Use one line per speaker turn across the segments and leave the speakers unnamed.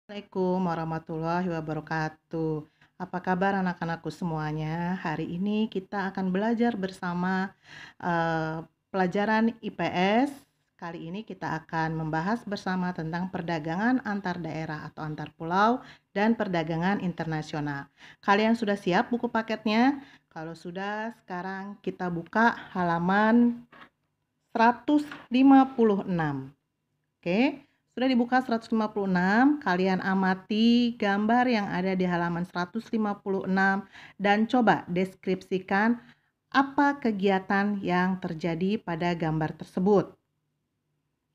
Assalamualaikum warahmatullahi wabarakatuh. Apa kabar anak-anakku semuanya? Hari ini kita akan belajar bersama pelajaran IPS. Kali ini kita akan membahas bersama tentang perdagangan antar daerah atau antar pulau dan perdagangan internasional. Kalian sudah siap buku paketnya? Kalau sudah, sekarang kita buka halaman 156. Oke. Sudah dibuka 156, kalian amati gambar yang ada di halaman 156 dan coba deskripsikan apa kegiatan yang terjadi pada gambar tersebut.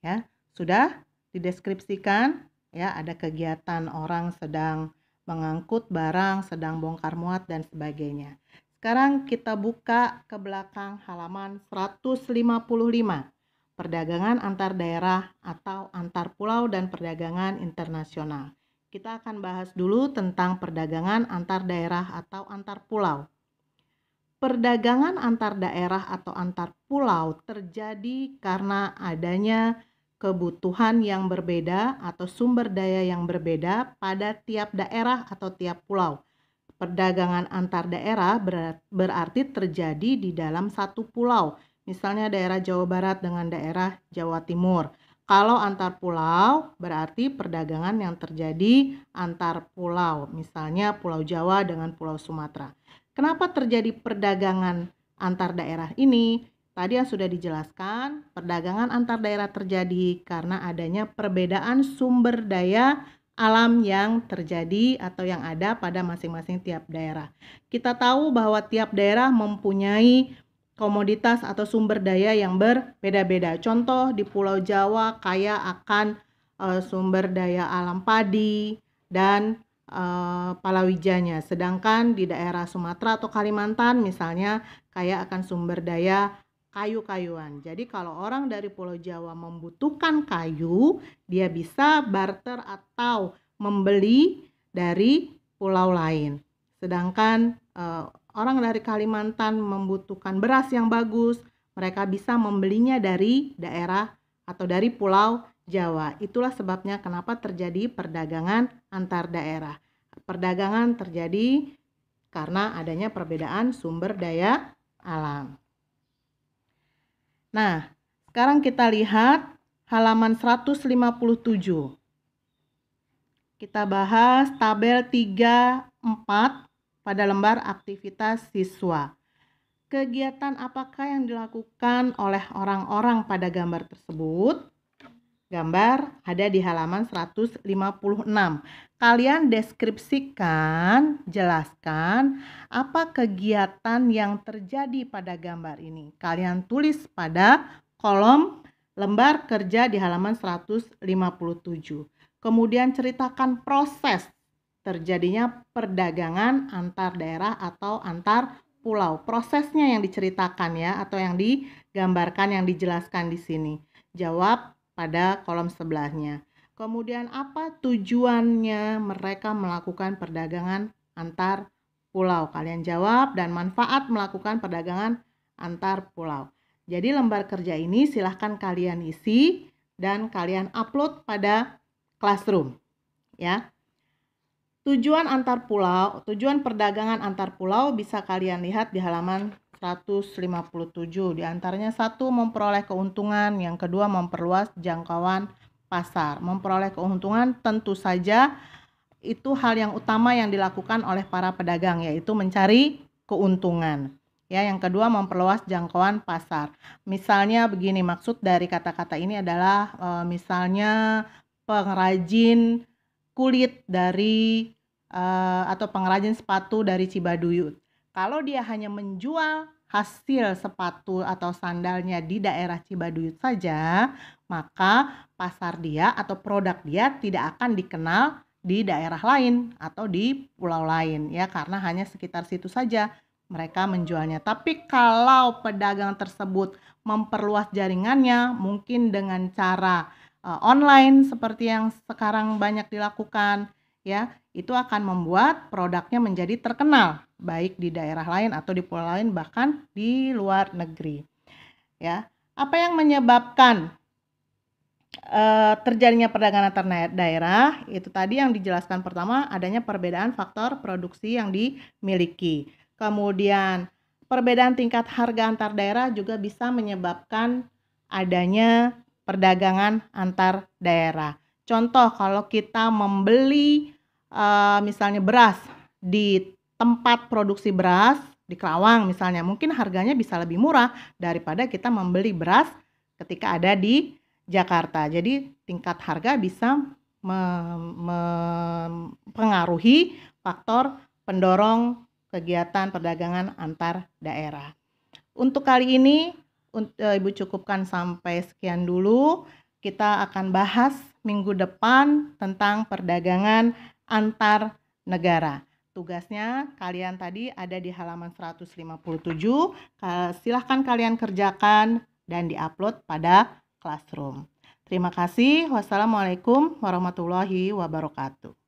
Ya, sudah dideskripsikan ya, ada kegiatan orang sedang mengangkut barang, sedang bongkar muat dan sebagainya. Sekarang kita buka ke belakang halaman 155. Perdagangan antar daerah atau antar pulau dan perdagangan internasional. Kita akan bahas dulu tentang perdagangan antar daerah atau antar pulau. Perdagangan antar daerah atau antar pulau terjadi karena adanya kebutuhan yang berbeda atau sumber daya yang berbeda pada tiap daerah atau tiap pulau. Perdagangan antar daerah berarti terjadi di dalam satu pulau. Misalnya daerah Jawa Barat dengan daerah Jawa Timur. Kalau antar pulau berarti perdagangan yang terjadi antar pulau. Misalnya Pulau Jawa dengan Pulau Sumatera. Kenapa terjadi perdagangan antar daerah ini? Tadi yang sudah dijelaskan, perdagangan antar daerah terjadi karena adanya perbedaan sumber daya alam yang terjadi atau yang ada pada masing-masing tiap daerah. Kita tahu bahwa tiap daerah mempunyai komoditas atau sumber daya yang berbeda-beda. Contoh di Pulau Jawa kaya akan sumber daya alam padi dan palawijanya. Sedangkan di daerah Sumatera atau Kalimantan misalnya kaya akan sumber daya kayu-kayuan. Jadi kalau orang dari Pulau Jawa membutuhkan kayu, dia bisa barter atau membeli dari pulau lain. Sedangkan orang dari Kalimantan membutuhkan beras yang bagus, mereka bisa membelinya dari daerah atau dari Pulau Jawa. Itulah sebabnya kenapa terjadi perdagangan antar daerah. Perdagangan terjadi karena adanya perbedaan sumber daya alam. Nah, sekarang kita lihat halaman 157. Kita bahas tabel 3, 4 pada lembar aktivitas siswa. Kegiatan apakah yang dilakukan oleh orang-orang pada gambar tersebut? Gambar ada di halaman 156. Kalian deskripsikan, jelaskan apa kegiatan yang terjadi pada gambar ini. Kalian tulis pada kolom lembar kerja di halaman 157. Kemudian ceritakan proses terjadinya perdagangan antar daerah atau antar pulau. Prosesnya yang diceritakan ya, atau yang digambarkan, yang dijelaskan di sini. Jawab pada kolom sebelahnya. Kemudian apa tujuannya mereka melakukan perdagangan antar pulau? Kalian jawab, dan manfaat melakukan perdagangan antar pulau. Jadi lembar kerja ini silahkan kalian isi dan kalian upload pada Classroom ya. Tujuan antar pulau, tujuan perdagangan antar pulau bisa kalian lihat di halaman 157. Di antaranya satu, memperoleh keuntungan, yang kedua memperluas jangkauan pasar. Memperoleh keuntungan tentu saja itu hal yang utama yang dilakukan oleh para pedagang, yaitu mencari keuntungan. Ya, yang kedua memperluas jangkauan pasar. Misalnya begini, maksud dari kata-kata ini adalah misalnya pengrajin kulit dari atau pengrajin sepatu dari Cibaduyut. Kalau dia hanya menjual hasil sepatu atau sandalnya di daerah Cibaduyut saja, maka pasar dia atau produk dia tidak akan dikenal di daerah lain atau di pulau lain ya, karena hanya sekitar situ saja mereka menjualnya. Tapi kalau pedagang tersebut memperluas jaringannya, mungkin dengan cara online seperti yang sekarang banyak dilakukan ya, itu akan membuat produknya menjadi terkenal baik di daerah lain atau di pulau lain, bahkan di luar negeri. Ya, apa yang menyebabkan terjadinya perdagangan antar daerah, itu tadi yang dijelaskan pertama adanya perbedaan faktor produksi yang dimiliki. Kemudian perbedaan tingkat harga antar daerah juga bisa menyebabkan adanya perdagangan antar daerah. Contoh kalau kita membeli misalnya beras di tempat produksi beras di Kerawang misalnya, mungkin harganya bisa lebih murah daripada kita membeli beras ketika ada di Jakarta. Jadi tingkat harga bisa mempengaruhi faktor pendorong kegiatan perdagangan antar daerah. Untuk kali ini Ibu cukupkan sampai sekian dulu. Kita akan bahas minggu depan tentang perdagangan antar negara. Tugasnya kalian tadi ada di halaman 157. Silahkan kalian kerjakan dan diupload pada Classroom. Terima kasih. Wassalamualaikum warahmatullahi wabarakatuh.